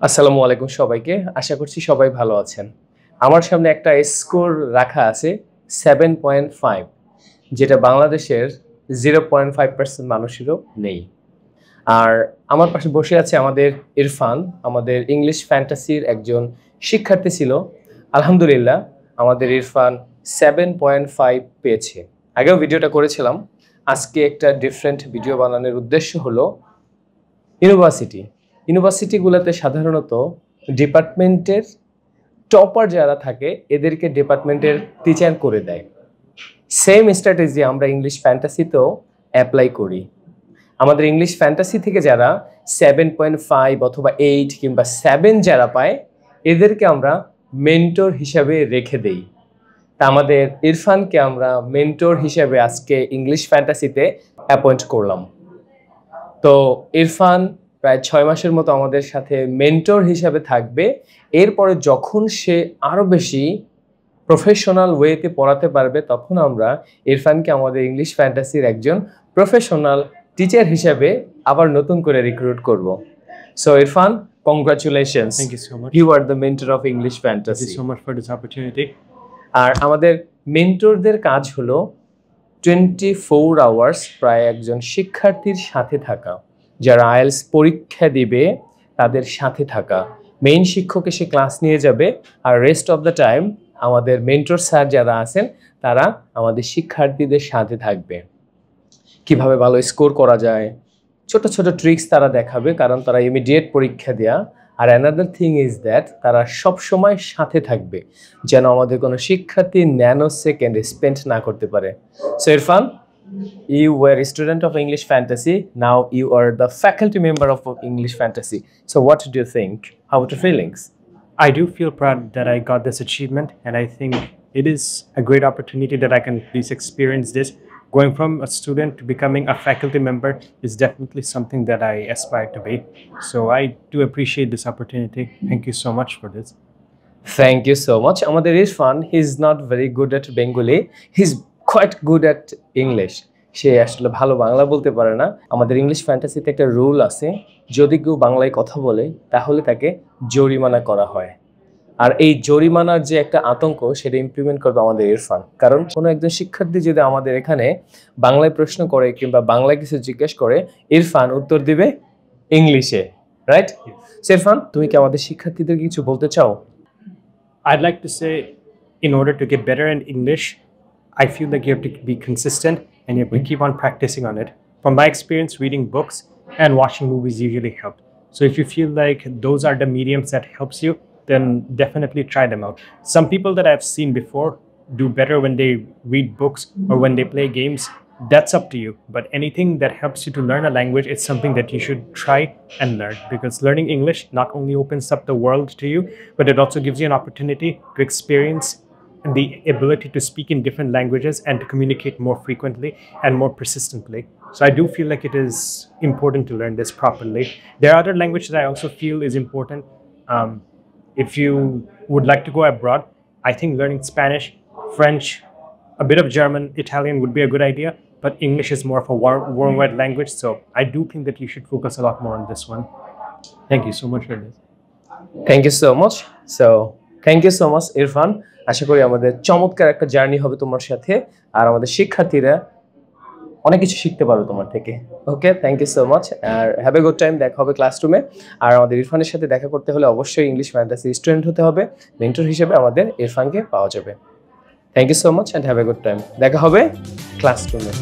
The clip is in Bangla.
আসসালামু আলাইকুম সবাইকে। আশা করছি সবাই ভালো আছেন। আমার সামনে একটা স্কোর রাখা আছে 7.5, যেটা বাংলাদেশের 0.5% মানুষেরও নেই। আর আমার পাশে বসে আছে আমাদের ইরফান, আমাদের ইংলিশ ফ্যান্টাসির একজন শিক্ষার্থী ছিল। আলহামদুলিল্লাহ আমাদের ইরফান 7.5 পেয়েছে। আগেও ভিডিওটা করেছিলাম। আজকে একটা ডিফারেন্ট ভিডিও বানানোর উদ্দেশ্য হলো ইউনিভার্সিটিগুলোতে সাধারণত ডিপার্টমেন্টের টপার যারা থাকে এদেরকে ডিপার্টমেন্টের টিচার করে দেয়। সেম স্ট্র্যাটেজি আমরা ইংলিশ ফ্যান্টাসিতেও অ্যাপ্লাই করি। আমাদের ইংলিশ ফ্যান্টাসি থেকে যারা 7.5 অথবা 8 কিংবা 7 যারা পায় এদেরকে আমরা মেন্টর হিসাবে রেখে দেই। তা আমাদের ইরফানকে আমরা মেন্টর হিসাবে আজকে ইংলিশ ফ্যান্টাসিতে অ্যাপয়েন্ট করলাম। তো ইরফান প্রায় 6 মাসের মতো আমাদের সাথে মেন্টর হিসাবে থাকবে। এরপরে যখন সে আরও বেশি প্রফেশনাল ওয়েতে পড়াতে পারবে তখন আমরা ইরফানকে আমাদের ইংলিশ ফ্যান্টাসির একজন প্রফেশনাল টিচার হিসাবে আবার নতুন করে রিক্রুট করব। So Irfan, congratulations. Thank you so much. You are the mentor of English Thank fantasy. you so much for this opportunity. আর আমাদের মেন্টরদের কাজ হলো 24 আওয়ার্স প্রায় একজন শিক্ষার্থীর সাথে থাকা, যারা আইএলটিএস পরীক্ষা দিবে তাদের সাথে থাকা। মেইন শিক্ষক এসে ক্লাস নিয়ে যাবে আর রেস্ট অফ দ্য টাইম আমাদের মেন্টর স্যার যারা আছেন তারা আমাদের শিক্ষার্থীদের সাথে থাকবে। কিভাবে ভালো স্কোর করা যায়, ছোট ছোট ট্রিক্স তারা দেখাবে, কারণ তারা ইমিডিয়েট পরীক্ষা দেয়া। আর অ্যানাদার থিং ইজ দ্যাট তারা সবসময় সাথে থাকবে যেন আমাদের কোনো শিক্ষার্থী ন্যানো সেকেন্ড স্পেন্ড না করতে পারে। So Irfan, you were a student of English Fantasy. Now you are the faculty member of English Fantasy. So what do you think? How are your feelings? I do feel proud that I got this achievement, and I think it is a great opportunity that I can please experience this. Going from a student to becoming a faculty member is definitely something that I aspire to be. So I do appreciate this opportunity. Thank you so much for this. Thank you so much. Amader Irfan, he's not very good at Bengali. He's quite good at English. সে আসলে ভালো বাংলা বলতে পারে না। আমাদের ইংলিশ ফ্যান্টাসিতে একটা রুল আছে, যদি কেউ বাংলায় কথা বলে তাহলে তাকে জরিমানা করা হয়। আর এই জরিমানার যে একটা আতঙ্ক সেটা ইমপ্লিমেন্ট করবে আমাদের ইরফান। কারণ কোনো একজন শিক্ষার্থী যদি আমাদের এখানে বাংলায় প্রশ্ন করে কিংবা বাংলায় কিছু জিজ্ঞেস করে, ইরফান উত্তর দিবে ইংলিশে, রাইট? সো ইরফান, তুমি কি আমাদের শিক্ষার্থীদের কিছু বলতে চাও? I'd like to say, in order to get better in English, I feel like you have to be consistent and you have to keep on practicing on it. From my experience, reading books and watching movies usually help. So if you feel like those are the mediums that helps you, then definitely try them out. Some people that I've seen before do better when they read books or when they play games. That's up to you. But anything that helps you to learn a language, it's something that you should try and learn, because learning English not only opens up the world to you, but it also gives you an opportunity to experience the ability to speak in different languages and to communicate more frequently and more persistently. So I do feel like it is important to learn this properly. There are other languages I also feel is important. If you would like to go abroad, I think learning Spanish, French, a bit of German, Italian would be a good idea, but English is more of a worldwide language. So I do think that you should focus a lot more on this one. Thank you so much for this. Thank you so much. So thank you so much Irfan. আশা করি আমাদের চমৎকার একটা জার্নি হবে তোমার সাথে, আর আমাদের শিক্ষার্থীরা অনেক কিছু শিখতে পারবে তোমার থেকে। Okay, thank you so much, আর হ্যাভ এ গুড টাইম। দেখা হবে ক্লাসরুমে। আর আমাদের ইরফানের সাথে দেখা করতে হলে অবশ্যই ইংলিশ ফ্যান্টাসি স্টুডেন্ট হতে হবে। মেন্টর হিসেবে আমাদের ইরফানকে পাওয়া যাবে। Thank you so much and have a good time. দেখা হবে ক্লাসরুমে।